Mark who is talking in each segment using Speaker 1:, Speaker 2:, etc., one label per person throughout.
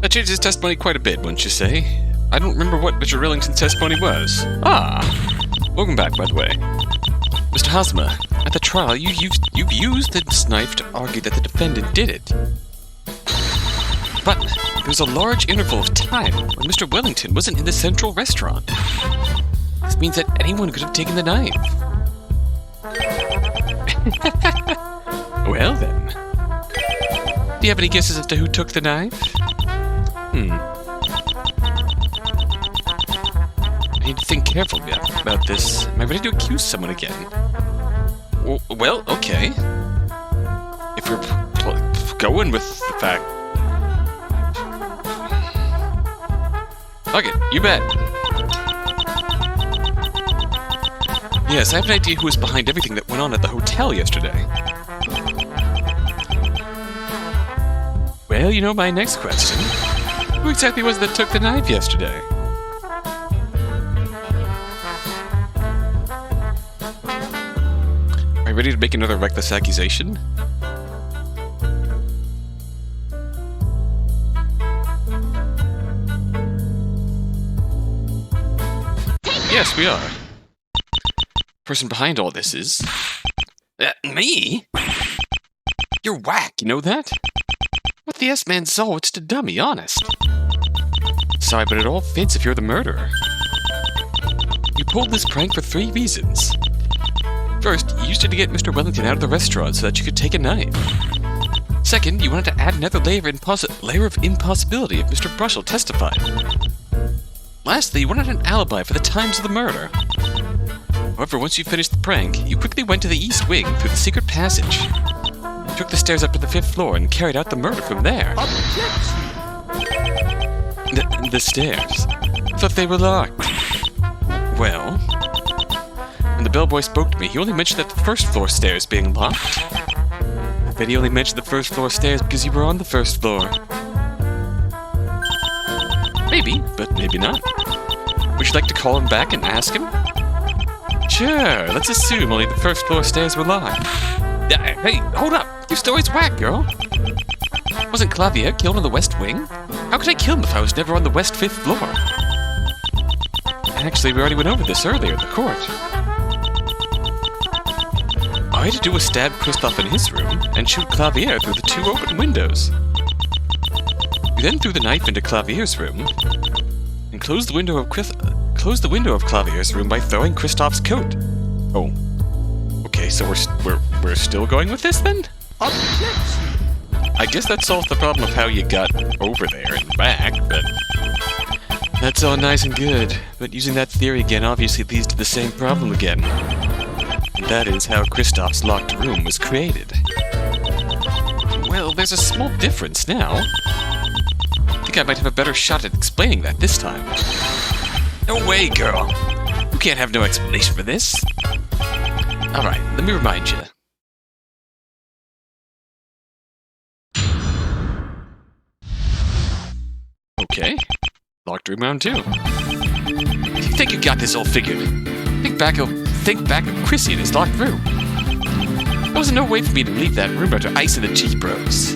Speaker 1: That changes his testimony quite a bit, wouldn't you say? I don't remember what Mr. Rillington's testimony was. Ah! Welcome back, by the way. Mr. Hosmer, at the trial, you've used this knife to argue that the defendant did it. But there's a large interval of time when Mr. Wellington wasn't in the central restaurant. This means that anyone could have taken the knife. Well then. Do you have any guesses as to who took the knife? I need to think carefully about this. Am I ready to accuse someone again? Well, okay. If we're going with the fact... Okay, you bet. Yes, I have an idea who was behind everything that went on at the hotel yesterday. Well, you know my next question. Who exactly was it that took the knife yesterday? Are you ready to make another reckless accusation? Yes, we are. The person behind all this is... me? You're whack, you know that? What the S-man saw, it's a dummy, honest. Sorry, but it all fits if you're the murderer. You pulled this prank for 3 reasons. First, you used it to get Mr. Wellington out of the restaurant so that you could take a knife. Second, you wanted to add another layer of impossibility if Mr. Brushel testified. Lastly, you wanted an alibi for the times of the murder. However, once you finished the prank, you quickly went to the east wing through the secret passage. You took the stairs up to the 5th floor and carried out the murder from there. The stairs? I thought they were locked. Well... When the bellboy spoke to me, he only mentioned that the 1st floor stairs being locked. I bet he only mentioned the 1st floor stairs because you were on the 1st floor. Maybe, but maybe not. Would you like to call him back and ask him? Sure, let's assume only the 1st floor stairs were locked. Hey, hold up! Your story's whack, girl! Wasn't Clavier killed on the West Wing? How could I kill him if I was never on the West 5th floor? Actually, we already went over this earlier in the court. All I had to do was stab Christophe in his room and shoot Clavier through the 2 open windows. We then threw the knife into Clavier's room and closed the window of Clavier's room by throwing Christophe's coat. Oh, okay. So we're still going with this then? I guess that solves the problem of how you got over there and back, but that's all nice and good. But using that theory again obviously leads to the same problem again. And that is how Christophe's locked room was created. Well, there's a small difference now. I think I might have a better shot at explaining that this time. No way, girl! You can't have no explanation for this. Alright, let me remind you. Okay. Locked room round 2. If you think you got this all figured, think back of Chrissy in his locked room. There was no way for me to leave that room after icing the cheap bros.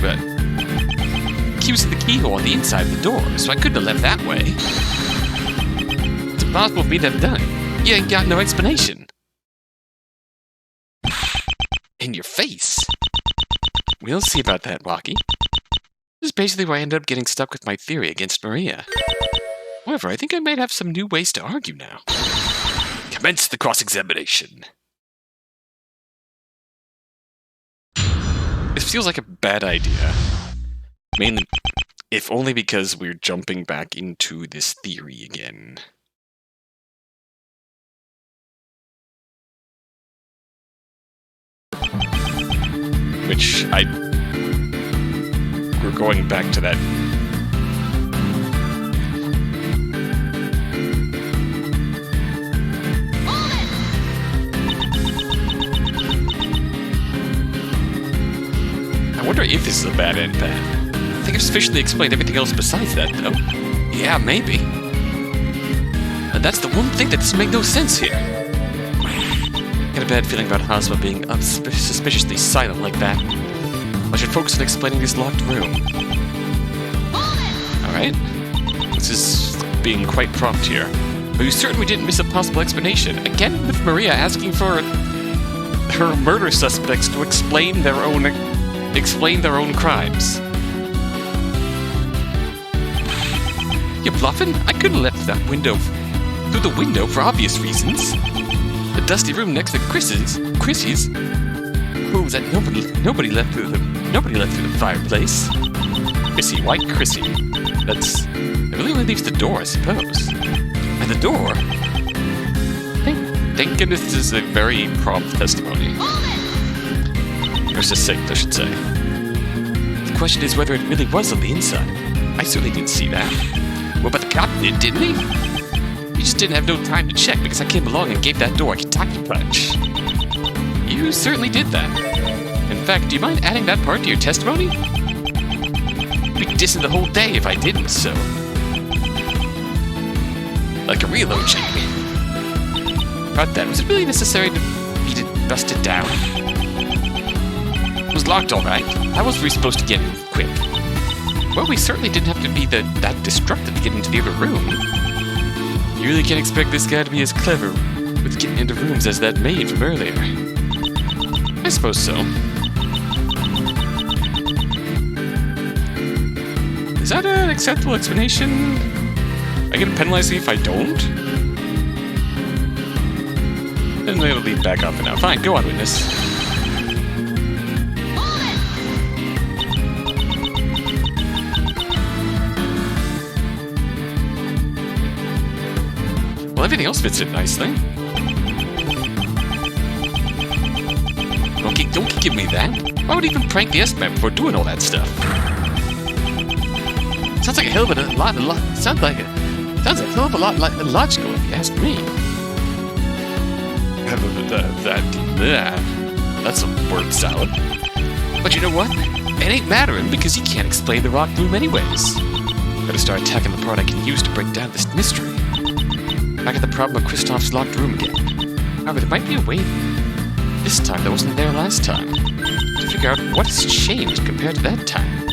Speaker 1: But using the keyhole on the inside of the door, so I couldn't have left that way. It's impossible for me to have done it. You ain't got no explanation. In your face. We'll see about that, Rocky. This is basically where I ended up getting stuck with my theory against Maria. However, I think I might have some new ways to argue now. Commence the cross-examination. This feels like a bad idea. Mainly, if only because we're jumping back into this theory again. Which we're going back to that. I wonder if this is a bad end path. I think I've sufficiently explained everything else besides that, though. Yeah, maybe. And that's the one thing that doesn't make no sense here. I got a bad feeling about Hosmer being suspiciously silent like that. I should focus on explaining this locked room. right? This is being quite prompt here. Are you certain we didn't miss a possible explanation? Again with Maria asking for her murder suspects to explain their own crimes. You bluffing? I couldn't have left that window through the window for obvious reasons. The dusty room next to Chrissy's proves that nobody left through the fireplace. Chrissy, white Chrissy. It really only leaves the door, I suppose. And the door? Thank goodness this is a very prompt testimony. Or succinct, I should say. The question is whether it really was on the inside. I certainly didn't see that. Well, but the cop did, didn't he? He just didn't have no time to check because I came along and gave that door a Kentucky punch. You certainly did that. In fact, do you mind adding that part to your testimony? We'd be dissing the whole day if I didn't, so... Like a real OG. About that, was it really necessary to beat it, bust it down? It was locked, all right. How was we supposed to get in quick? Well, we certainly didn't have to be that destructive to get into the other room. You really can't expect this guy to be as clever with getting into rooms as that maid from earlier. I suppose so. Is that an acceptable explanation? Are you gonna penalize me if I don't? Then it'll lead back up for now. Fine, go on, witness. Well, everything else fits in nicely. Don't give me that. Why would he even prank the S-Man before doing all that stuff? Sounds like a hell of a lot. Sounds a hell of a lot illogical, if you ask me. That's a word salad. But you know what? It ain't mattering because he can't explain the rock room anyways. Better start attacking the part I can use to break down this mystery. Back at the problem of Kristoff's locked room again. However, there might be a way this time that wasn't there last time. To figure out what has changed compared to that time.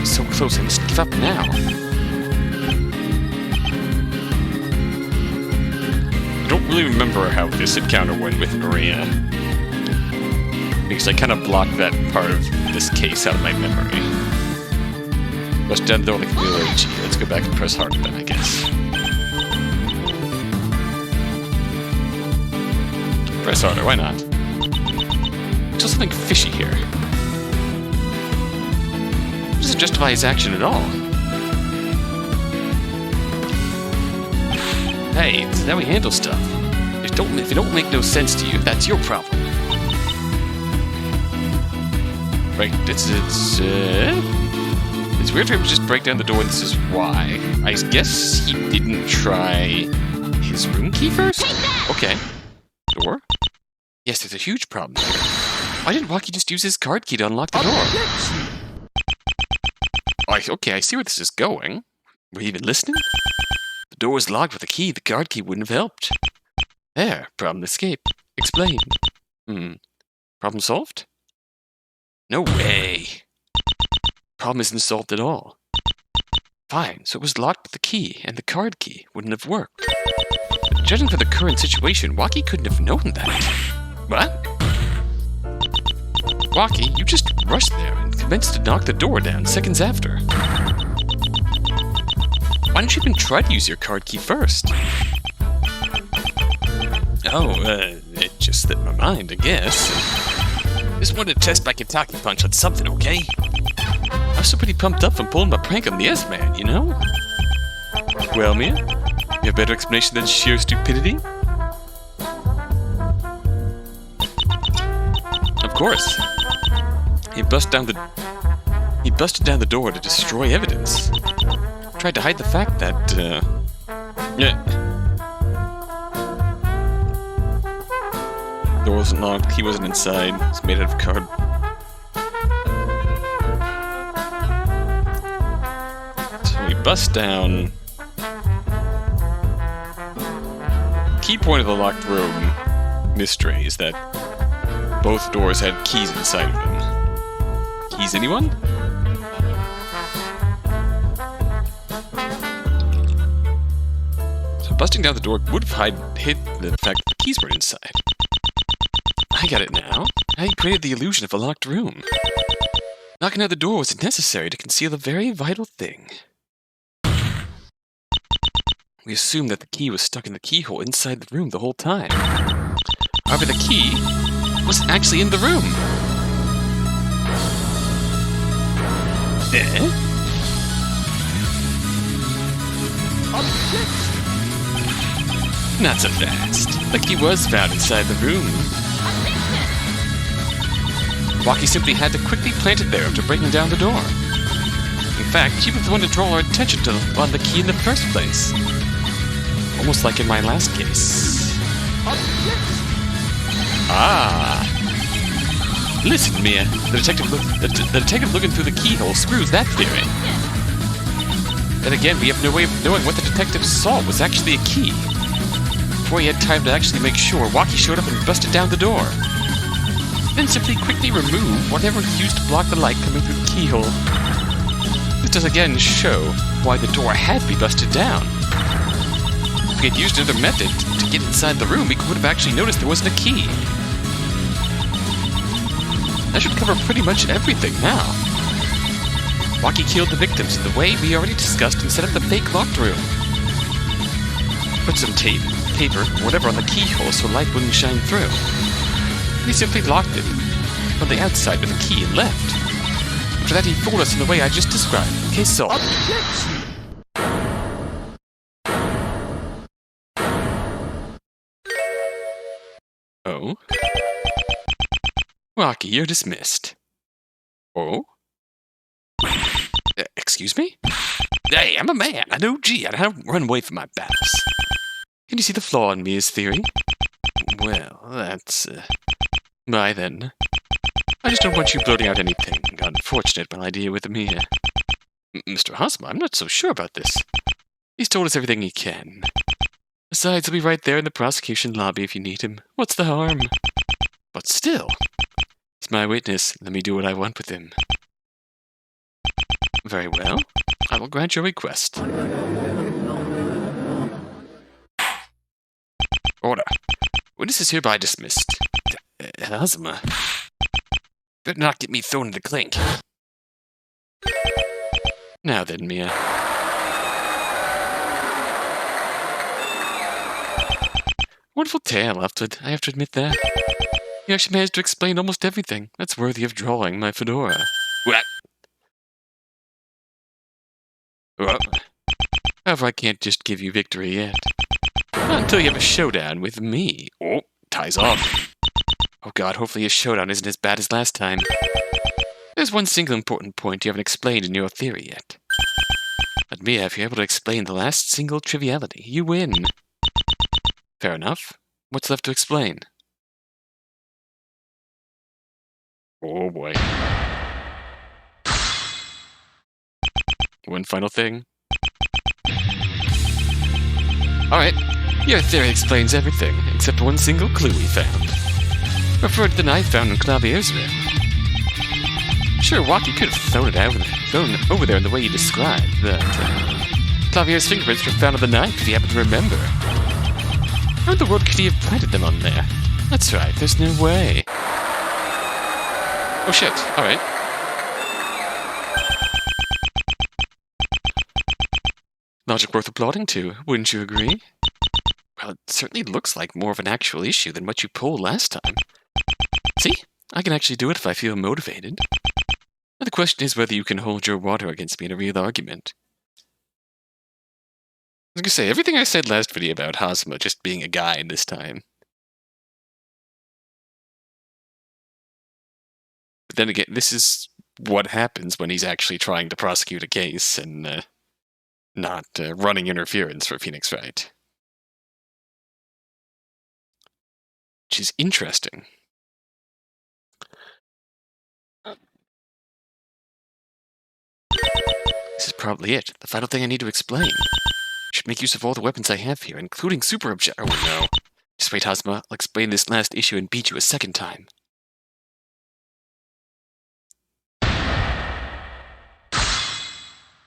Speaker 1: So close, I must give up now. I don't really remember how this encounter went with Maria. Because I kind of blocked that part of this case out of my memory. Bust down the door like a real OG. Let's go back and press harder then, I guess. Press harder, why not? There's something fishy here. It doesn't justify his action at all. Hey, this is how we handle stuff. If it don't make no sense to you, that's your problem. Right, it's weird for him to just break down the door, and this is why. I guess he didn't try his room key first? Okay. Door? Yes, there's a huge problem here. Why didn't Rocky just use his card key to unlock the door? Okay, I see where this is going. Were you even listening? The door was locked with a key. The card key wouldn't have helped. There, problem escaped. Explain. Problem solved? No way. Problem isn't solved at all. Fine, so it was locked with the key, and the card key wouldn't have worked. But judging for the current situation, Waki couldn't have known that. What? Waki, you just rushed there and commenced to knock the door down seconds after. Why didn't you even try to use your card key first? It just slipped my mind, I guess. Just wanted to test my Kentucky punch on something, okay? I was so pretty pumped up from pulling my prank on the S-Man, you know? Well, Mia, you have a better explanation than sheer stupidity? Of course. He busted down the door to destroy evidence. Tried to hide the fact that, door wasn't locked, he wasn't inside, it's made out of card. So we bust down. Key point of the locked room mystery is that both doors had keys inside of them. Keys, anyone? busting down the door would have hid the fact that the keys were inside. I get it now. How you created the illusion of a locked room. Knocking out the door was necessary to conceal a very vital thing. We assumed that the key was stuck in the keyhole inside the room the whole time. However, the key was actually in the room. Not so fast. The key was found inside the room. Walkie simply had to quickly plant it there after breaking down the door. In fact, he was the one to draw our attention on the key in the first place. Almost like in my last case. Ah! Listen, Mia. The detective looking through the keyhole screws that theory. Then again, we have no way of knowing what the detective saw was actually a key. Before he had time to actually make sure, Walkie showed up and busted down the door. Then simply quickly remove whatever he used to block the light coming through the keyhole. This does again show why the door had to be busted down. If we had used another method to get inside the room, we would have actually noticed there wasn't a key. That should cover pretty much everything now. Walkie killed the victims in the way we already discussed and set up the fake locked room. Put some tape, paper, whatever on the keyhole so light wouldn't shine through. He simply locked it from the outside with a key and left. After that, he fooled us in the way I just described. Case solved. Oh? Walkie, you're dismissed. Oh? Excuse me? Hey, I'm a man, an OG, and I don't run away from my battles. Can you see the flaw in Mia's theory? Well, that's, Why then? I just don't want you blurting out anything unfortunate while I deal with Mia. Mr. Hosma, I'm not so sure about this. He's told us everything he can. Besides, he'll be right there in the prosecution lobby if you need him. What's the harm? But still, he's my witness. Let me do what I want with him. Very well. I will grant your request. Order. Witness is hereby dismissed. Hosma. Better not get me thrown in the clink. Now then, Mia. Wonderful tale, Upwood. I have to admit that. You actually managed to explain almost everything. That's worthy of drawing my fedora. What? Well, however, I can't just give you victory yet. Not until you have a showdown with me. Oh, ties off. Oh god, hopefully his showdown isn't as bad as last time. There's one single important point you haven't explained in your theory yet. But Mia, if you're able to explain the last single triviality, you win. Fair enough. What's left to explain? Oh boy. One final thing. Alright, your theory explains everything, except one single clue we found. Referred to the knife found in Clavier's room. Sure, Walkie could have thrown it over there in the way you described, but Clavier's fingerprints were found on the knife if you happen to remember. How in the world could he have planted them on there? That's right, there's no way. Oh shit, alright. Logic worth applauding to, wouldn't you agree? Well, it certainly looks like more of an actual issue than what you pulled last time. See? I can actually do it if I feel motivated. Now the question is whether you can hold your water against me in a real argument. I was gonna say, everything I said last video about Hosma just being a guy this time. But then again, this is what happens when he's actually trying to prosecute a case and not running interference for Phoenix Wright. Which is interesting. This is probably it. The final thing I need to explain. Should make use of all the weapons I have here, including super object. Oh no. Just wait, Hosma. I'll explain this last issue and beat you a second time.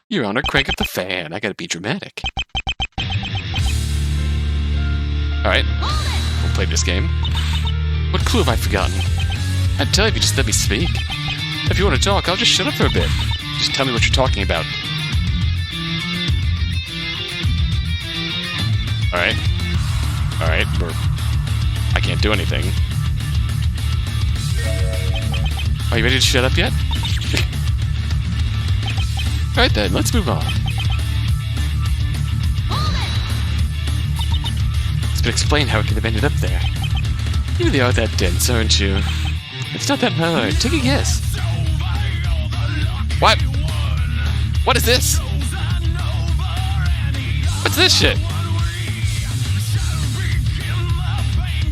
Speaker 1: Your Honor, crank up the fan. I gotta be dramatic. Alright, we'll play this game. What clue have I forgotten? I'd tell you if you just let me speak. If you want to talk, I'll just shut up for a bit. Just tell me what you're talking about. Alright. Alright, I can't do anything. Are you ready to shut up yet? Alright then, let's move on. This could explain how it could have ended up there. You really are that dense, aren't you? It's not that hard. Take a guess. What? What is this? What's this shit?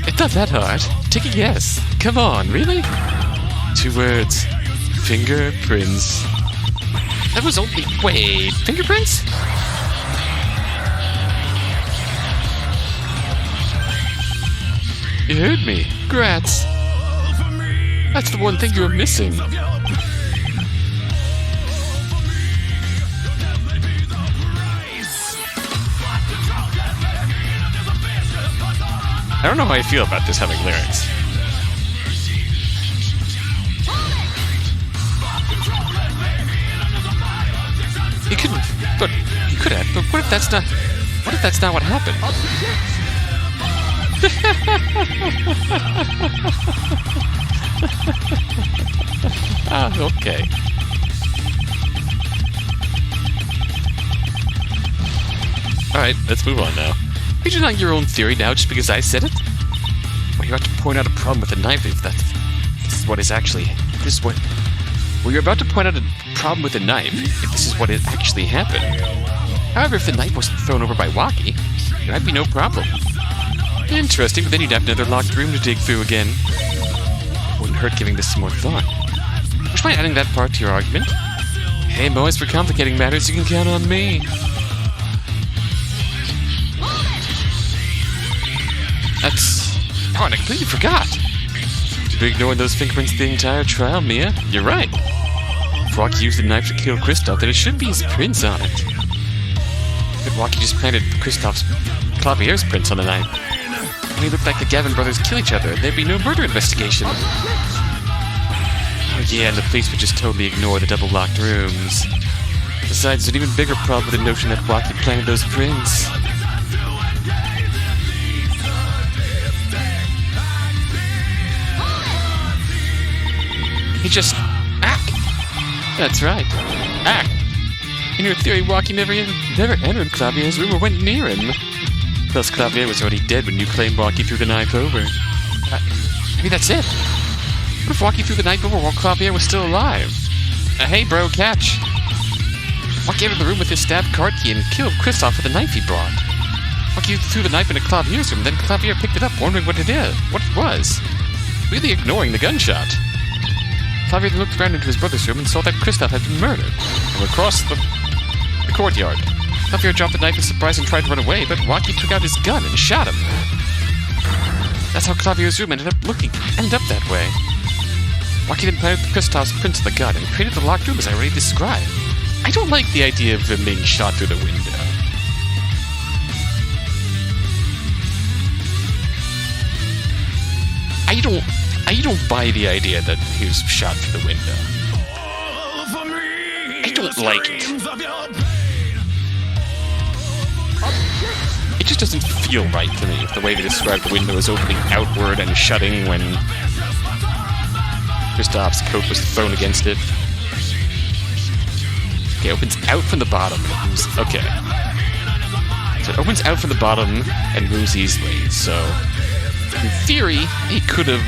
Speaker 1: It's not that hard. Take a guess. Come on, really? 2 words. Fingerprints. That was only... Wait, fingerprints? You heard me. Grats. That's the one thing you were missing. I don't know how I feel about this having lyrics. You couldn't, but you could have. But what if that's not? What if that's not what happened? Okay. Alright, let's move on now. Are you denying your own theory now just because I said it? Well, you're about to point out a problem with a knife if that's... This is what is actually... This is what... Well, you're about to point out a problem with a knife if this is what it actually happened. However, if the knife wasn't thrown over by Walkie, there might be no problem. Interesting, but then you'd have another locked room to dig through again. Wouldn't hurt giving this some more thought. Would you mind adding that part to your argument? Hey boys, for complicating matters, you can count on me. That's... Oh, and I completely forgot. You've been ignoring those fingerprints the entire trial, Mia. You're right. If Walkie used the knife to kill Kristoff, then it should be his prints on it. But Walkie just planted Kristoff's Clavier's prints on the knife. And he looked like the Gavin brothers kill each other, and there'd be no murder investigation. Oh yeah, and the police would just totally ignore the double-locked rooms. Besides, there's an even bigger problem with the notion that Walkie planted those prints. He just... That's right. In your theory, Walkie never entered Clavier's room or went near him. Plus, Clavier was already dead when you claimed Walkie threw the knife over. Maybe that's it. What if Walkie threw the knife over while Clavier was still alive? Hey bro, catch! Walkie entered the room with his stabbed card key and killed Kristoff with the knife he brought. Walkie threw the knife into Clavier's room, then Clavier picked it up, wondering what it was. Really ignoring the gunshot. Clavier then looked around into his brother's room and saw that Kristoff had been murdered, and across the courtyard. Clavier dropped the knife in surprise and tried to run away, but Walkie took out his gun and shot him. That's how Clavier's room ended up that way. Walkie then planted Kristoff's prints on the gun and created the locked room as I already described. I don't like the idea of him being shot through the window. I don't buy the idea that he was shot through the window. I don't like it. It just doesn't feel right to me, the way they describe the window as opening outward and shutting when Kristoff's coat was thrown against it. Okay, it opens out from the bottom. Okay. So it opens out from the bottom and moves easily, so... In theory, he could have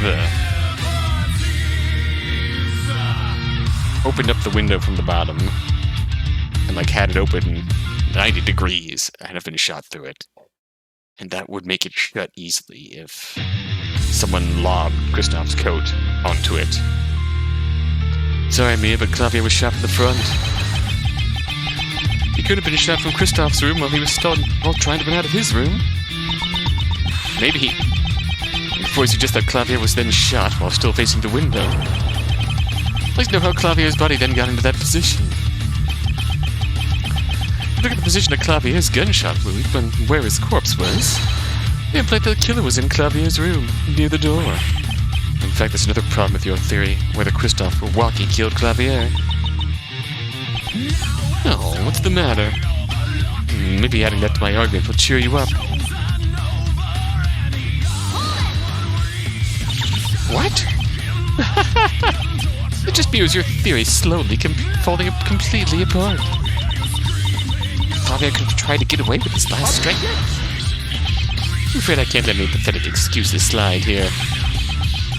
Speaker 1: opened up the window from the bottom and like had it open 90 degrees and have been shot through it. And that would make it shut easily if someone lobbed Kristoff's coat onto it. Sorry, Mia, but Clavier was shot from the front. He could have been shot from Kristoff's room while he was still trying to run out of his room. Maybe he... Before he suggests that Clavier was then shot while still facing the window. I'd like to know how Clavier's body then got into that position. Look at the position of Clavier's gunshot wound and where his corpse was. It implied that the killer was in Clavier's room, near the door. In fact, there's another problem with your theory, whether Christophe or Walkie killed Clavier. Oh, what's the matter? Maybe adding that to my argument will cheer you up. What? It just mirrors your theory slowly falling completely apart. Clavier could have tried to get away with his last strike. I'm afraid I can't let any pathetic excuses slide here.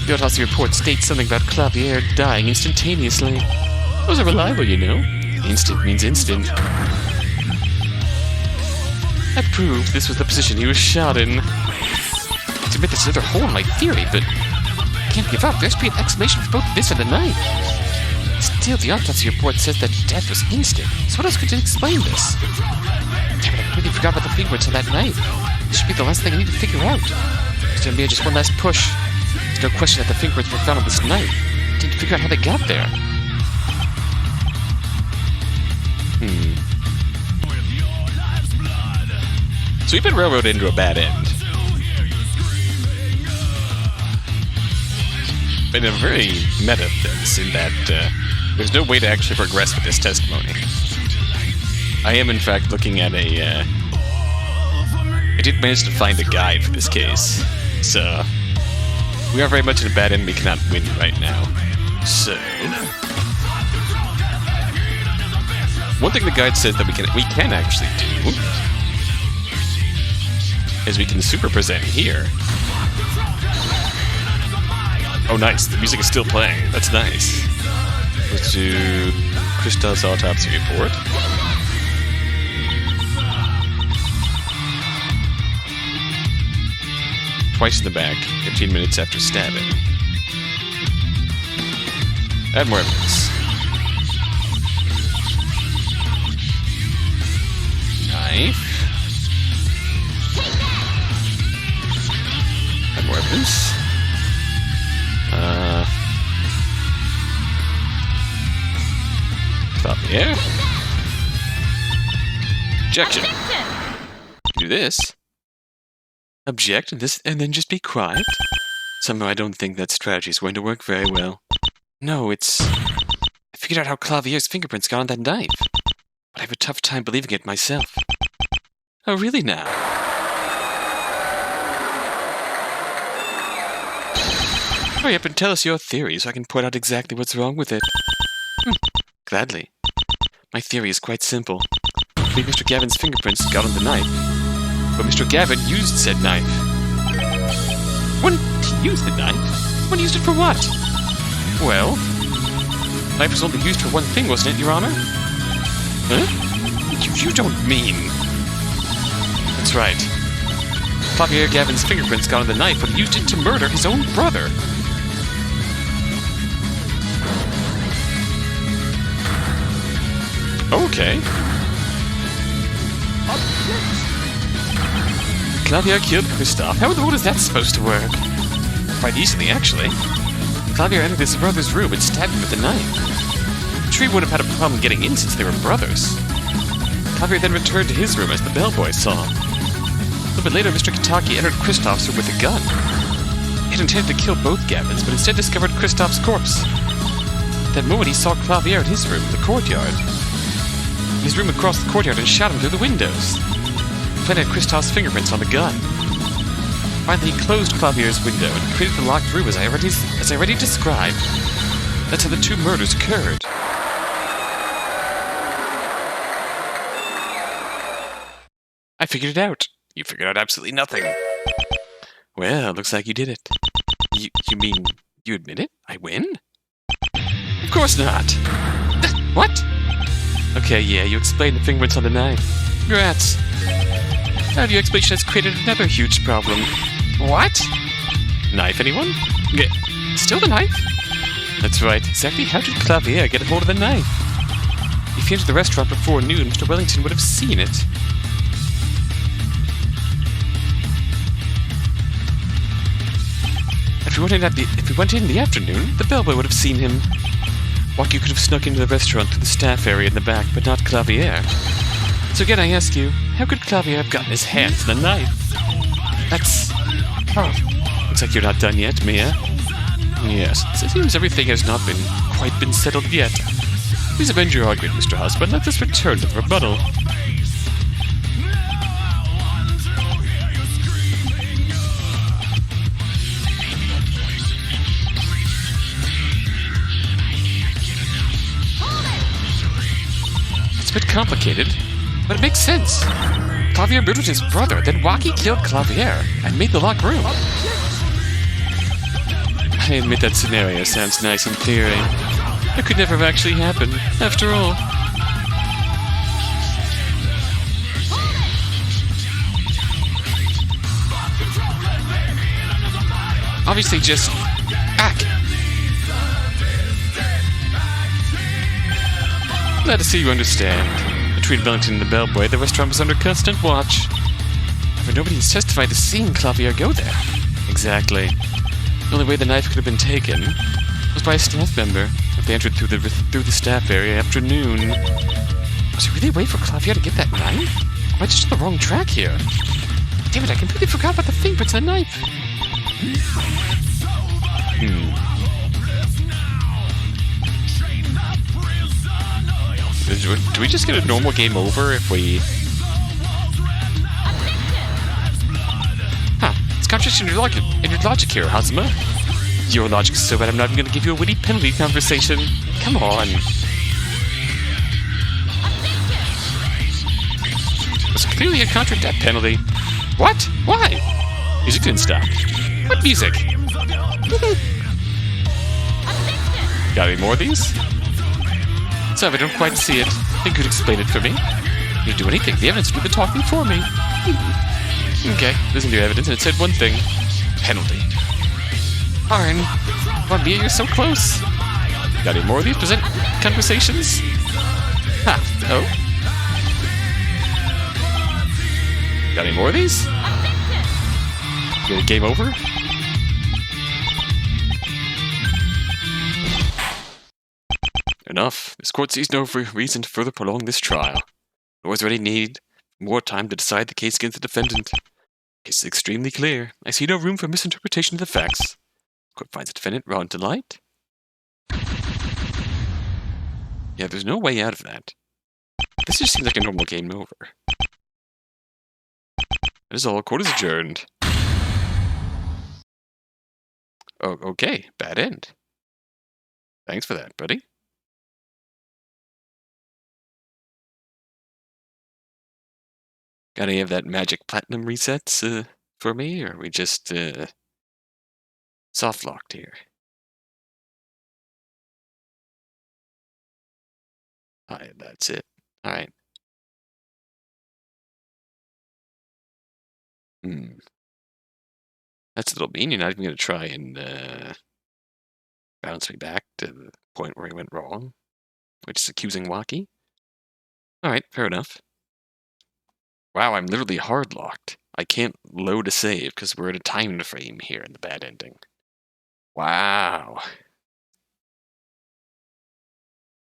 Speaker 1: The autopsy report states something about Clavier dying instantaneously. Those are reliable, you know. Instant means instant. That proved this was the position he was shot in. I admit there's another hole in my theory, but I can't give up. There's to be an explanation for both this and the knife. Still, the autopsy report says that death was instant. So what else could explain this? Damn it, I completely forgot about the fingerprints on that knife. This should be the last thing I need to figure out. It's gonna be just one last push. There's no question that the fingerprints were found on this knife. I need to figure out how they got there. So we've been railroaded into a bad end. But in a very meta sense, in that there's no way to actually progress with this testimony. I am, in fact, looking at a... I did manage to find a guide for this case. So, we are very much in a bad end. We cannot win right now. So... one thing the guide says that we can actually do is we can super present here. Oh, nice. The music is still playing. That's nice. Let's do Christophe's autopsy report. Twice in the back, 15 minutes after stabbing. Add more evidence. Knife. Add more evidence. Stop the air. Objection. Do this. Object and this, and then just be quiet. Somehow I don't think that strategy is going to work very well. No, it's... I figured out how Clavier's fingerprints got on that knife. But I have a tough time believing it myself. Oh, really now? Hurry up and tell us your theory so I can point out exactly what's wrong with it. Gladly. My theory is quite simple. I believe Mr. Gavin's fingerprints got on the knife, but Mr. Gavin used said knife. When he used the knife? When he used it for what? Well, the knife was only used for one thing, wasn't it, Your Honor? Huh? You don't mean... That's right. Clavier Gavin's fingerprints got on the knife when he used it to murder his own brother. Okay. Clavier killed Christophe. How in the world is that supposed to work? Quite easily, actually. Clavier entered his brother's room and stabbed him with a knife. I'm sure he would have had a problem getting in since they were brothers. Clavier then returned to his room as the bellboy saw him. A little bit later, Mr. Kitaki entered Christophe's room with a gun. He had intended to kill both Gavins, but instead discovered Christophe's corpse. At that moment, he saw Clavier in his room in the courtyard. His room across the courtyard and shot him through the windows. He planted Christophe's fingerprints on the gun. Finally, he closed Clavier's window and created the locked room as I already described. That's how the two murders occurred. I figured it out. You figured out absolutely nothing. Well, looks like you did it. You mean you admit it? I win? Of course not. What? Okay, yeah, you explained the fingerprints on the knife. Congrats. Now your explanation has created another huge problem. What? Knife, anyone? Still the knife? That's right. Exactly how did Clavier get a hold of the knife? If he entered the restaurant before noon, Mr. Wellington would have seen it. If he went in the afternoon, the bellboy would have seen him. Walkie could have snuck into the restaurant through the staff area in the back, but not Clavier. So again I ask you, how could Clavier have gotten his hands on the knife? That's... Oh, looks like you're not done yet, Mia. Yes, it seems everything has not quite been settled yet. Please avenge your argument, Mr. Husband. Let us return to the rebuttal. It's a bit complicated, but it makes sense. Clavier murdered his brother, then Waki killed Clavier and made the locked room. I admit that scenario sounds nice in theory. It could never have actually happened, after all. Obviously just... act! Glad to see you understand. Between Bellington and the Bellboy, the restaurant was under constant watch. However, nobody has testified to seeing Clavier go there. Exactly. The only way the knife could have been taken was by a staff member. They entered through the staff area after noon. Was it really a way for Clavier to get that knife? Am I just on the wrong track here? Damn it, I completely forgot about the fingerprints on the knife. Do we just get a normal game over if we... Huh, it's contradiction in your logic here, Hazuma. Your logic is so bad I'm not even going to give you a witty penalty conversation. Come on. It's clearly a contra-death penalty. What? Why? Music didn't stop. What music? Got any more of these? Sorry, I don't quite see it. Think you'd explain it for me? You do anything. The evidence will do the talking for me. Okay, listen to your evidence, and it said one thing. Penalty. Aaaand, come on, Mia, you're so close. Got any more of these present conversations? Ha, oh. Got any more of these? Get a game over? Enough. This court sees no reason to further prolong this trial. Nor is there any need more time to decide the case against the defendant. The case is extremely clear. I see no room for misinterpretation of the facts. The court finds the defendant wrong to light. Yeah, there's no way out of that. This just seems like a normal game over. That is all. Court is adjourned. Oh, okay. Bad end. Thanks for that, buddy. Got any of that magic platinum resets for me, or are we just soft locked here? Alright, that's it. Alright. That's a little mean. You're not even going to try and bounce me back to the point where he went wrong, which is accusing Waki. Alright, fair enough. Wow, I'm literally hard locked. I can't load a save because we're at a time frame here in the bad ending. Wow.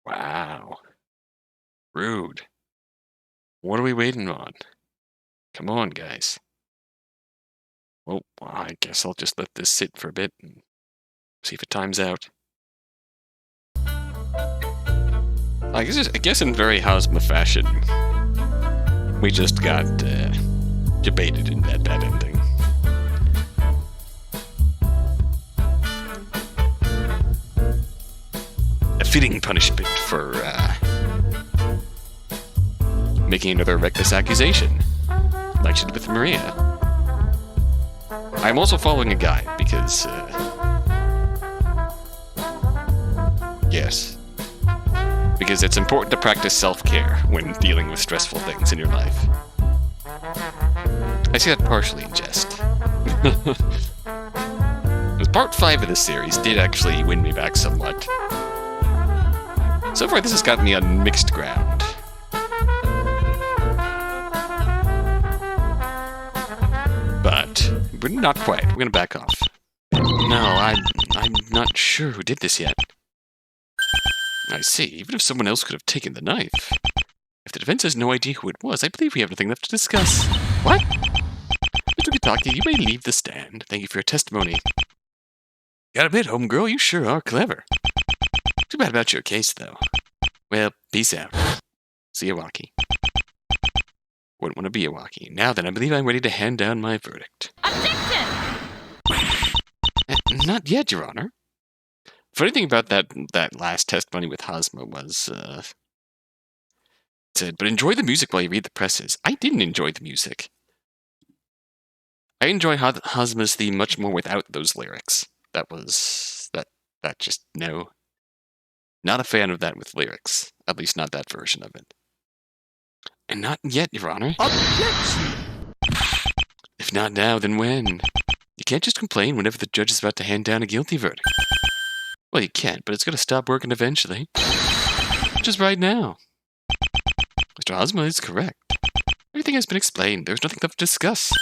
Speaker 1: Wow. Rude. What are we waiting on? Come on, guys. Well, I guess I'll just let this sit for a bit and see if it times out. I guess in very Hazuma fashion, we just got debated in that bad ending. A fitting punishment for making another reckless accusation, like she did with Maria. I'm also following a guide because, yes. Because it's important to practice self-care when dealing with stressful things in your life. I see that partially in jest. Part 5 of this series did actually win me back somewhat. So far, this has gotten me on mixed ground. But we're not quite. We're gonna back off. No, I'm not sure who did this yet. I see. Even if someone else could have taken the knife. If the defense has no idea who it was, I believe we have nothing left to discuss. What? Mr. Kitaki, you may leave the stand. Thank you for your testimony. Gotta admit, homegirl, you sure are clever. Too bad about your case, though. Well, peace out. See you, Waki. Wouldn't want to be a Waki. Now then, I believe I'm ready to hand down my verdict.
Speaker 2: Objection!
Speaker 1: Not yet, Your Honor. Funny thing about that last testimony with Hazma was, said, but enjoy the music while you read the presses. I didn't enjoy the music. I enjoy Hazma's theme much more without those lyrics. That just, no. Not a fan of that with lyrics. At least not that version of it. And not yet, Your Honor.
Speaker 2: Objection!
Speaker 1: If not now, then when? You can't just complain whenever the judge is about to hand down a guilty verdict. Well, you can't, but it's going to stop working eventually. Just right now. Mr. Hazma is correct. Everything has been explained. There's nothing left to discuss.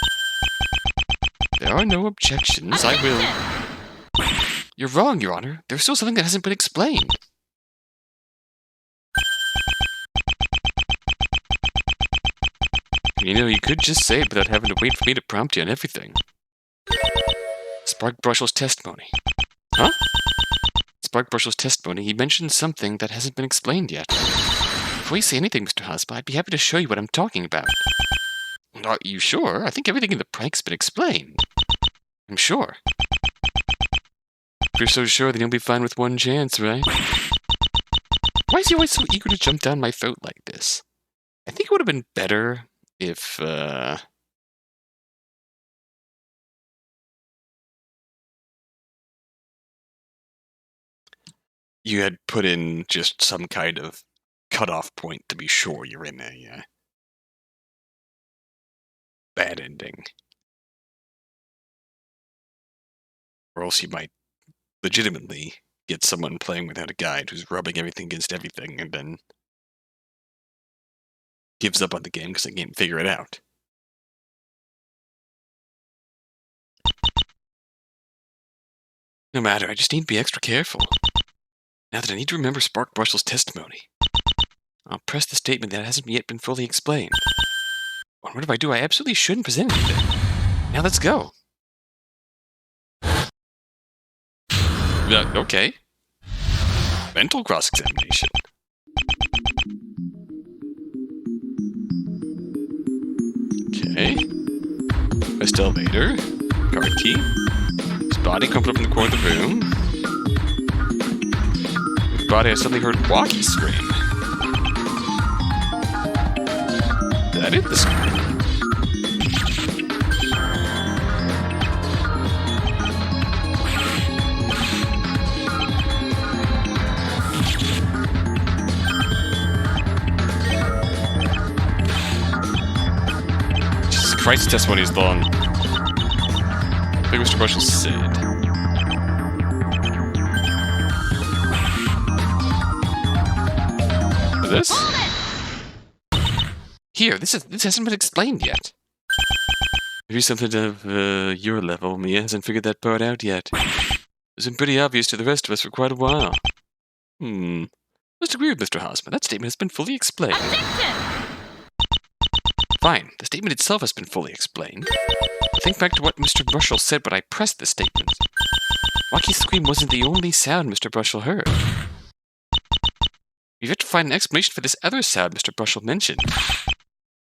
Speaker 1: There are no objections. I will... You're wrong, Your Honor. There's still something that hasn't been explained. You know, you could just say it without having to wait for me to prompt you on everything. Spark Brushell's testimony. Huh? Spark Brushell's testimony, he mentioned something that hasn't been explained yet. Before you say anything, Mr. Hazma, I'd be happy to show you what I'm talking about. Are you sure? I think everything in the prank's been explained. I'm sure. If you're so sure, then you'll be fine with one chance, right? Why is he always so eager to jump down my throat like this? I think it would have been better if, you had put in just some kind of cutoff point to be sure you're in a bad ending. Or else you might legitimately get someone playing without a guide who's rubbing everything against everything and then gives up on the game because they can't figure it out. No matter, I just need to be extra careful. Now that I need to remember Spark Brushell's testimony, I'll press the statement that hasn't yet been fully explained. What if I do? I absolutely shouldn't present anything. Now let's go. Okay. Mental cross-examination. Okay. West elevator. Card key. His body comes up in the corner of the room. His body, I suddenly heard Waki scream. That is the scream. Jesus Christ, testimony is long. I think Mr. Brushell said. This? Here, this hasn't been explained yet. Maybe something of your level, Mia, hasn't figured that part out yet. It's been pretty obvious to the rest of us for quite a while. Let's agree with Mr. Hazma. That statement has been fully explained. Fine, the statement itself has been fully explained. Think back to what Mr. Brushell said when I pressed the statement. Waki's scream wasn't the only sound Mr. Brushell heard. We've yet to find an explanation for this other sound Mr. Brushell mentioned.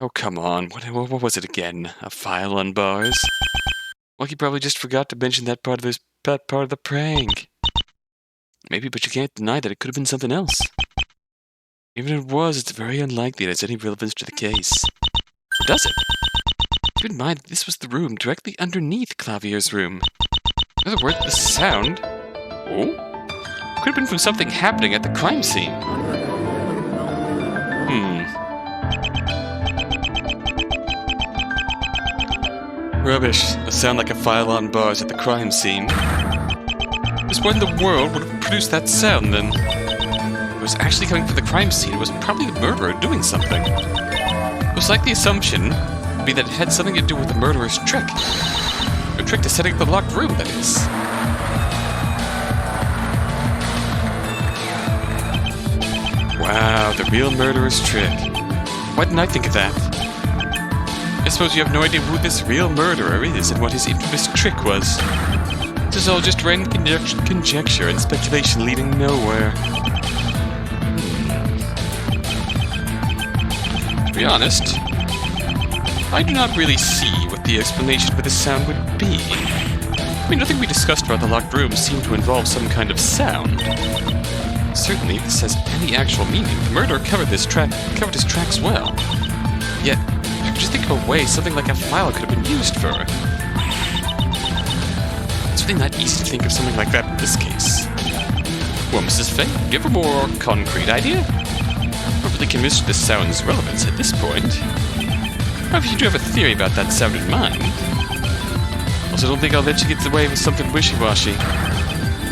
Speaker 1: Oh, come on. What was it again? A file on bars? Waki probably just forgot to mention that part of the prank. Maybe, but you can't deny that it could have been something else. Even if it was, it's very unlikely it has any relevance to the case. Or does it? Keep in mind that this was the room directly underneath Clavier's room. In other words, the sound... Oh? Could have been from something happening at the crime scene. Rubbish. A sound like a file on bars at the crime scene. Just what in the world would have produced that sound, then? It was actually coming from the crime scene. It was probably the murderer doing something. It was like the assumption would be that it had something to do with the murderer's trick. A trick to setting up the locked room, that is. Wow, the real murderer's trick. Why didn't I think of that? I suppose you have no idea who this real murderer is and what his infamous trick was. This is all just random conjecture and speculation leading nowhere. To be honest, I do not really see what the explanation for this sound would be. I mean, nothing we discussed about the locked room seemed to involve some kind of sound. Certainly, if this has any actual meaning, the murderer covered his tracks well. Yet, I could just think of a way something like a file could have been used for. It's really not easy to think of something like that in this case. Well, Mrs. Fay, do you have a more concrete idea? I'm not really convinced of this sound's relevance at this point. However, you do have a theory about that sound in mind. Also, I don't think I'll let you get away with something wishy-washy.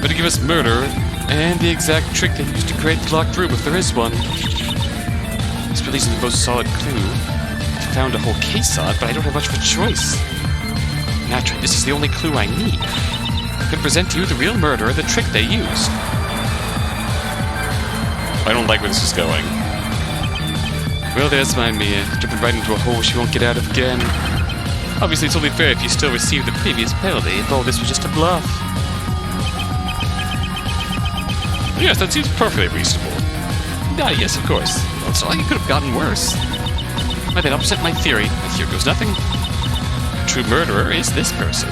Speaker 1: Better give us murder and the exact trick they used to create the locked room if there is one. This really isn't the most solid clue. I found a whole case on it, but I don't have much of a choice. Naturally, this is the only clue I need. I can present to you the real murderer and the trick they used. I don't like where this is going. Well, there's my Mia, jumping right into a hole she won't get out of again. Obviously, it's only fair if you still receive the previous penalty if all this was just a bluff. Yes, that seems perfectly reasonable. Yes, of course. Well, it's not like it could have gotten worse. Why, that upset my theory, and here goes nothing. The true murderer is this person.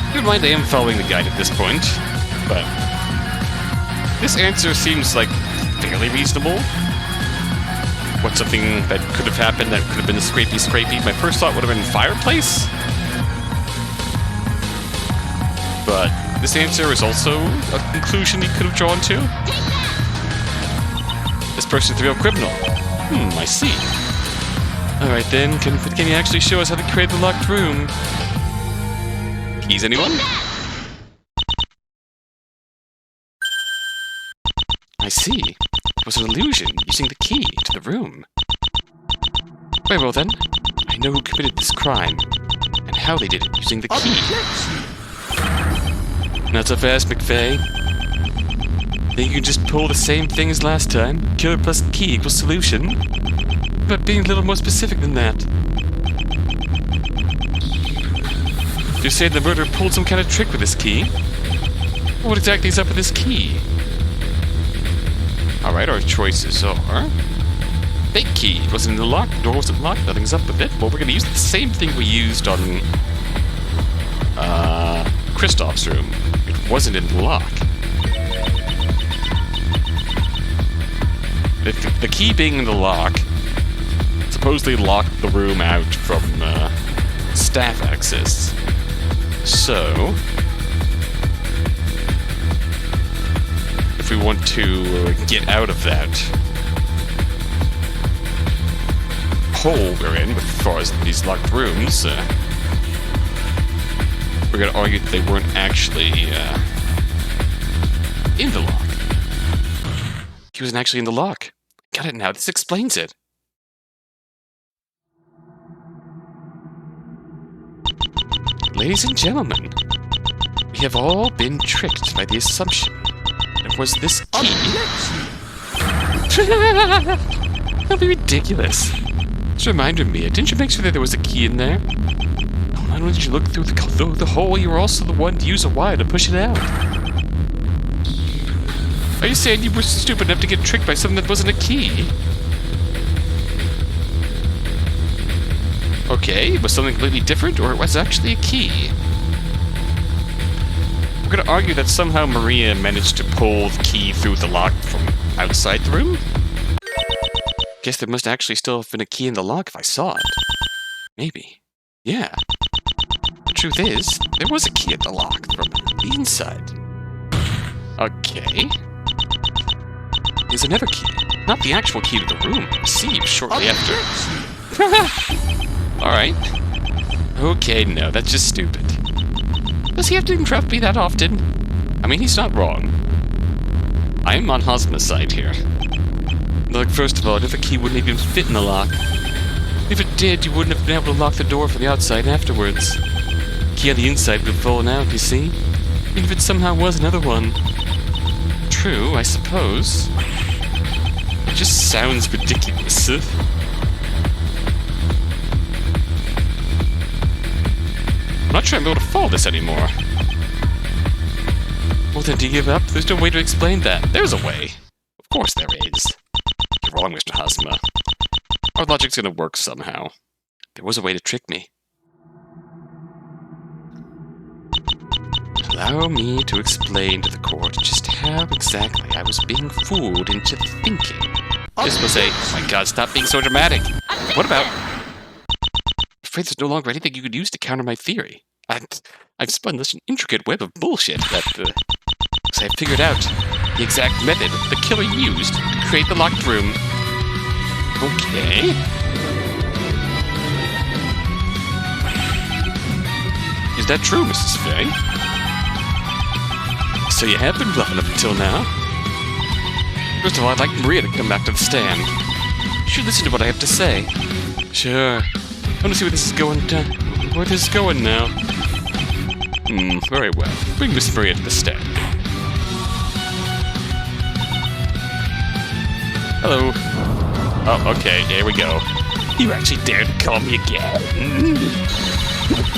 Speaker 1: Keep in mind, I am following the guide at this point, but this answer seems like fairly reasonable. What's something that could have happened that could have been a scrapey? My first thought would have been fireplace. But this answer is also a conclusion you could have drawn to. This person's the real criminal. I see. Alright then, can you actually show us how to create the locked room? Keys, anyone? I see. It was an illusion, using the key to the room. Very well then. I know who committed this crime, and how they did it using the key. Not so fast, McVeigh. Think you can just pull the same thing as last time? Killer plus key equals solution? But being a little more specific than that. You're saying the murderer pulled some kind of trick with this key? What exactly is up with this key? Alright, our choices are... Fake key. It wasn't in the lock, the door wasn't locked, nothing's up with it. Well, we're gonna use the same thing we used on... Kristoff's room. It wasn't in the lock. The key being in the lock supposedly locked the room out from staff access. So, if we want to get out of that hole we're in, as far as these locked rooms, we're going to argue that they weren't actually in the lock. He wasn't actually in the lock. Got it now. This explains it. Ladies and gentlemen, we have all been tricked by the assumption that it was this key. That'll be ridiculous. Just a reminder, Mia, didn't you make sure that there was a key in there? Not only did you look through the hole, you were also the one to use a wire to push it out. Are you saying you were stupid enough to get tricked by something that wasn't a key? Okay, it was something completely different, or it was actually a key? We're gonna argue that somehow Maria managed to pull the key through the lock from outside the room? Guess there must actually still have been a key in the lock if I saw it. Maybe. Yeah. The truth is, there was a key at the lock from the inside. Okay. There's another key. Not the actual key to the room, received shortly after. Alright. Okay, no, that's just stupid. Does he have to interrupt me that often? I mean, he's not wrong. I am on Hosma's side here. Look, first of all, if a key wouldn't even fit in the lock. If it did, you wouldn't have been able to lock the door from the outside afterwards. The key on the inside would have fallen out, you see? Even if it somehow was another one. True, I suppose. It just sounds ridiculous. I'm not sure I'm able to follow this anymore. Well then, do you give up? There's no way to explain that. There's a way. Of course there is. You're wrong, Mr. Hasma. Our logic's gonna work somehow. There was a way to trick me. Allow me to explain to the court just how exactly I was being fooled into thinking. This was a, oh my god, stop being so dramatic. What about? I'm afraid there's no longer anything you could use to counter my theory. I've spun such an intricate web of bullshit that, so I figured out the exact method the killer used to create the locked room. Okay. Is that true, Mrs. Fay? So you have been bluffing up until now? First of all, I'd like Maria to come back to the stand. You should listen to what I have to say. Sure. I want to see where this is going where this is going now. Very well. Bring Miss Maria to the stand. Hello. Oh, okay, there we go. You actually dared to call me again.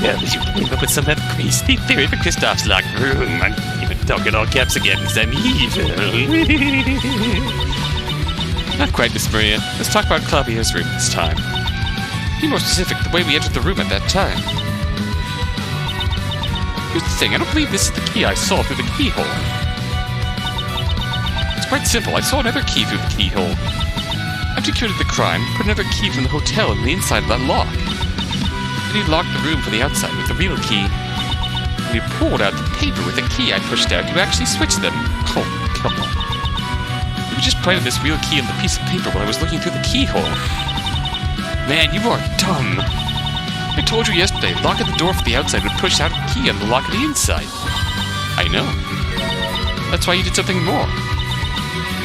Speaker 1: Well, you came up with some kind of crazy theory for Kristoff's locked room. I'm even talking all caps again because I'm evil. Not quite, Miss Maria. Let's talk about Clavier's room this time. Be more specific, the way we entered the room at that time. Here's the thing, I don't believe this is the key I saw through the keyhole. It's quite simple, I saw another key through the keyhole. After he committed the crime, he put another key from the hotel in the inside of that lock. Then he locked the room from the outside with the real key. When he pulled out the paper with the key I pushed out, you actually switched them. Oh, come on. You just planted this real key on the piece of paper while I was looking through the keyhole. Man, you are dumb. I told you yesterday, lock at the door from the outside would push out a key on the lock of the inside. I know. That's why you did something more.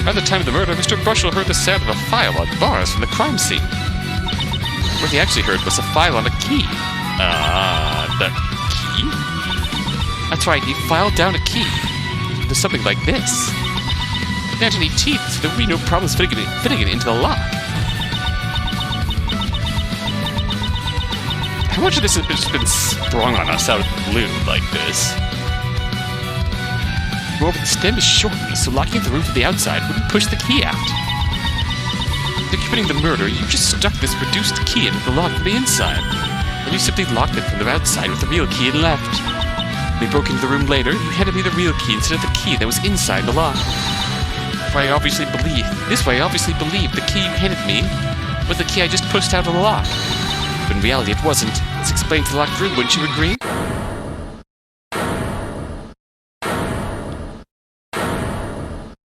Speaker 1: At the time of the murder, Mr. Brushel heard the sound of a file on bars from the crime scene. What he actually heard was a file on a key. The key? That's right, he filed down a key. There's something like this. It didn't have any teeth, so there would be no problems fitting it into the lock. How much of this has just been sprung on us out of the blue like this? Moreover, the stem is shortened, so locking the room from the outside wouldn't push the key out. After committing the murder, you just stuck this reduced key into the lock from the inside. Then you simply locked it from the outside with the real key and left. When you broke into the room later, you handed me the real key instead of the key that was inside the lock. This way I obviously believed the key you handed me was the key I just pushed out of the lock. But in reality, it wasn't. This explains the locked room, wouldn't you agree?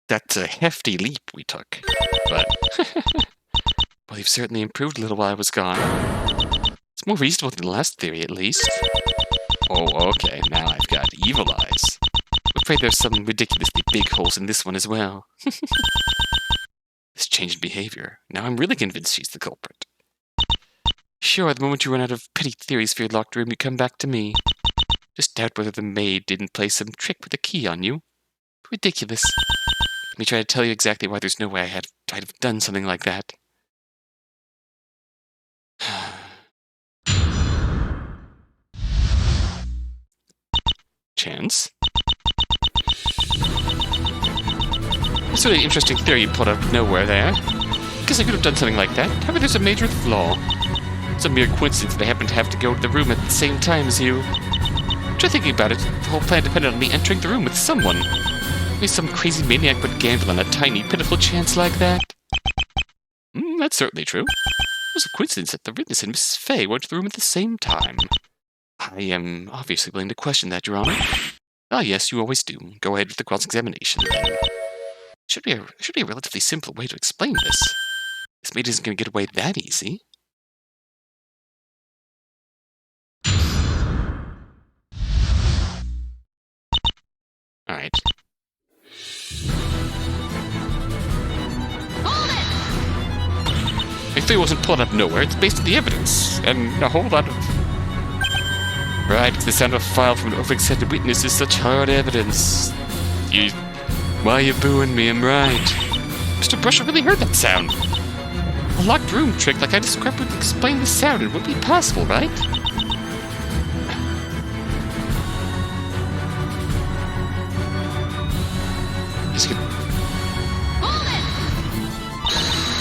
Speaker 1: That's a hefty leap we took, but well, you've certainly improved a little while I was gone. It's more reasonable than the last theory, at least. Oh, okay, now I've got evil eyes. I'm afraid there's some ridiculously big holes in this one as well. This change in behavior. Now I'm really convinced she's the culprit. Sure, the moment you run out of petty theories for your locked room, you come back to me. Just doubt whether the maid didn't play some trick with a key on you. Ridiculous. Let me try to tell you exactly why there's no way I'd have done something like that. Chance? It's a really interesting theory you put out of nowhere there. Guess I could have done something like that. However, there's a major flaw. It's a mere coincidence that I happen to have to go to the room at the same time as you. Try thinking about it. The whole plan depended on me entering the room with someone. Maybe some crazy maniac would gamble on a tiny, pitiful chance like that. That's certainly true. It was a coincidence that the witness and Mrs. Fay went to the room at the same time. I am obviously willing to question that, Your Honor. Ah, yes, you always do. Go ahead with the cross-examination, then. Should be a relatively simple way to explain this. This maid isn't going to get away that easy. Alright. My theory wasn't pulled out of nowhere, it's based on the evidence, and a whole lot of... Right, it's the sound of a file from an overexcited witness is such hard evidence. Why are you booing me? I'm right. Mr. Brushel really heard that sound. A locked room trick like I described would explain the sound. It would be possible, right?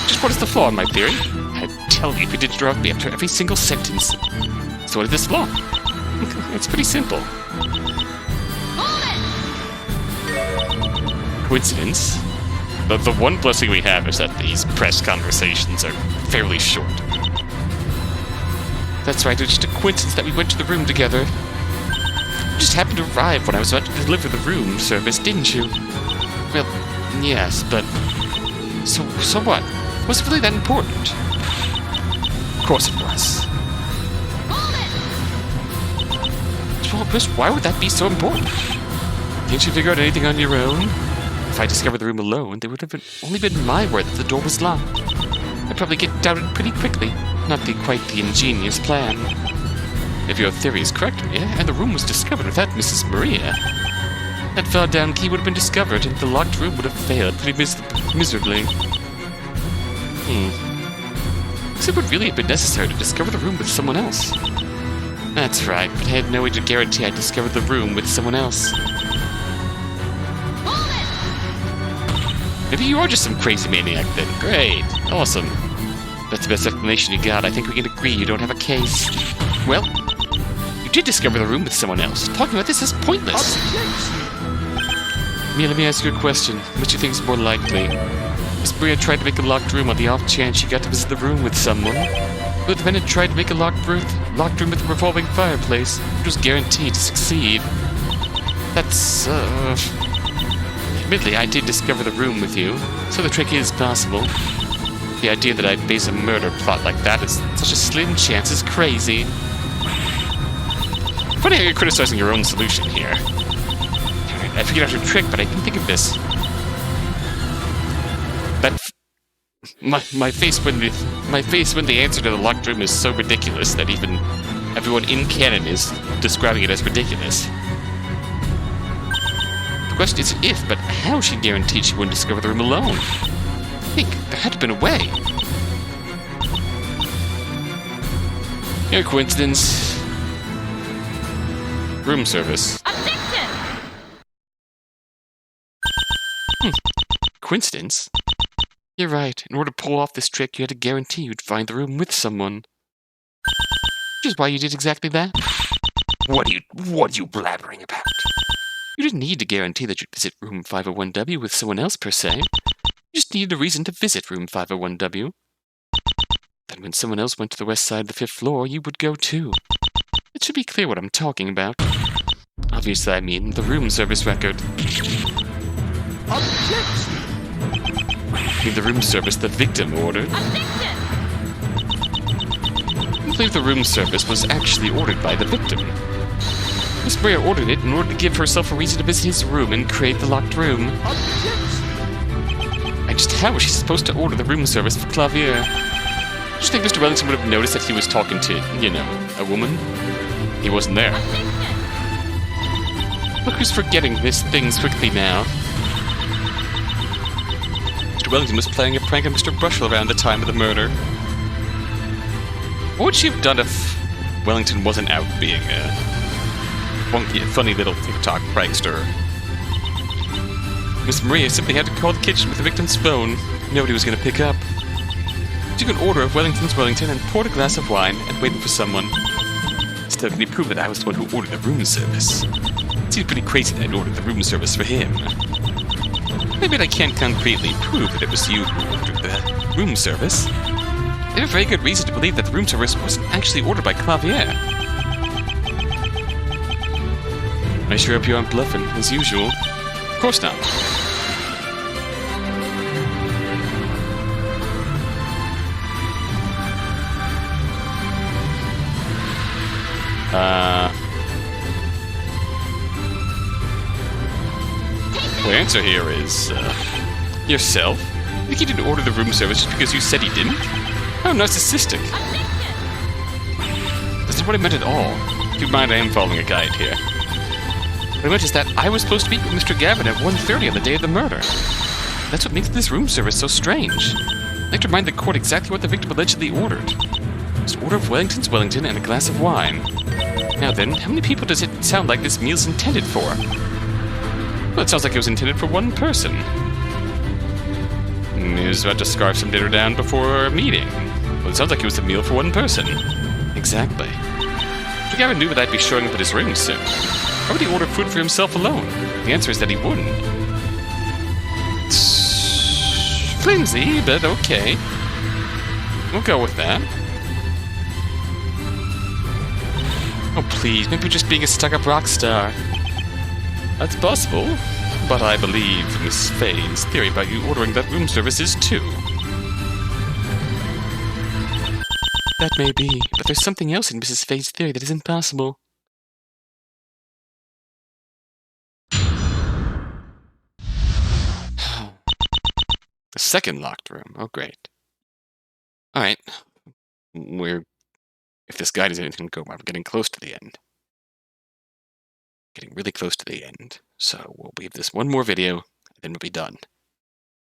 Speaker 1: Just what is the flaw in my theory? I tell you if you did interrupt me after every single sentence. So what is this flaw? It's pretty simple. Coincidence? The one blessing we have is that these press conversations are fairly short. That's right, it's just a coincidence that we went to the room together. You just happened to arrive when I was about to deliver the room service, didn't you? Well, yes, but... So what? Was it really that important? Of course it was. Well, Chris, why would that be so important? Can't you figure out anything on your own? If I discovered the room alone, there would have only been my word that the door was locked. I'd probably get doubted pretty quickly. Not quite the ingenious plan. If your theory is correct, Maria, and the room was discovered without Mrs. Maria, that fell-down key would have been discovered, and the locked room would have failed pretty miserably. So it would really have been necessary to discover the room with someone else. That's right, but I had no way to guarantee I'd discover the room with someone else. Maybe you are just some crazy maniac then. Great. Awesome. That's the best explanation you got. I think we can agree you don't have a case. Well, you did discover the room with someone else. Talking about this is pointless. Mia, let me ask you a question. Which do you think is more likely? Miss Maria tried to make a locked room on the off chance she got to visit the room with someone. Or the defendant tried to make a locked room with a revolving fireplace, which was guaranteed to succeed. That's, Admittedly, I did discover the room with you, so the trick is possible. The idea that I'd base a murder plot like that is such a slim chance is crazy. Funny how you're criticizing your own solution here. I figured out your trick, but I didn't think of this. My face when the answer to the locked room is so ridiculous that even everyone in canon is describing it as ridiculous. The question is if, but how she guaranteed she wouldn't discover the room alone? I think there had to have been a way. Mere coincidence. Room service.
Speaker 2: Objection!
Speaker 1: Coincidence? You're right. In order to pull off this trick, you had to guarantee you'd find the room with someone. Which is why you did exactly that. What are you blabbering about? You didn't need to guarantee that you'd visit room 501W with someone else, per se. You just needed a reason to visit room 501W. Then when someone else went to the west side of the 5th floor, you would go too. It should be clear what I'm talking about. Obviously, I mean the room service record.
Speaker 2: Objection!
Speaker 1: I mean the room service the victim ordered.
Speaker 2: Objection!
Speaker 1: I believe the room service was actually ordered by the victim. Miss Maria ordered it in order to give herself a reason to visit his room and create the locked room. How was she supposed to order the room service for Clavier? Do you think Mr. Wellington would have noticed that he was talking to, a woman? He wasn't there. Look who's forgetting this things quickly now. Mr. Wellington was playing a prank on Mr. Brushel around the time of the murder. What would she have done if Wellington wasn't out being a funny little TikTok prankster? Miss Maria simply had to call the kitchen with the victim's phone. Nobody was going to pick up. She took an order of Wellington's Wellington and poured a glass of wine and waited for someone. Still, can you prove that I was the one who ordered the room service? It seems pretty crazy that I'd ordered the room service for him. Maybe I can't concretely prove that it was you who ordered the room service. I have a very good reason to believe that the room service wasn't actually ordered by Clavier. I sure hope you aren't bluffing, as usual. Of course not. The answer here is, yourself? You think he didn't order the room service just because you said he didn't? How narcissistic. That's not what I meant at all. Keep in mind I am following a guide here. What I meant is that I was supposed to meet with Mr. Gavin at 1:30 on the day of the murder. That's what makes this room service so strange. I'd like to remind the court exactly what the victim allegedly ordered. It was an order of Wellington's Wellington and a glass of wine. Now then, how many people does it sound like this meal's intended for? Well, it sounds like it was intended for one person. He was about to scarf some dinner down before a meeting. Well, it sounds like it was a meal for one person. Exactly. If Gavin knew that I'd be showing up at his ring soon, why would he order food for himself alone? The answer is that he wouldn't. It's flimsy, but okay. We'll go with that. Oh, please, maybe you're just being a stuck-up rock star. That's possible, but I believe Miss Faye's theory about you ordering that room service is too. That may be, but there's something else in Mrs. Faye's theory that isn't possible. The second locked room. Oh, great. Alright. If this guide is anything to go by, we're getting close to the end. Getting really close to the end. So we'll leave this one more video, and then we'll be done.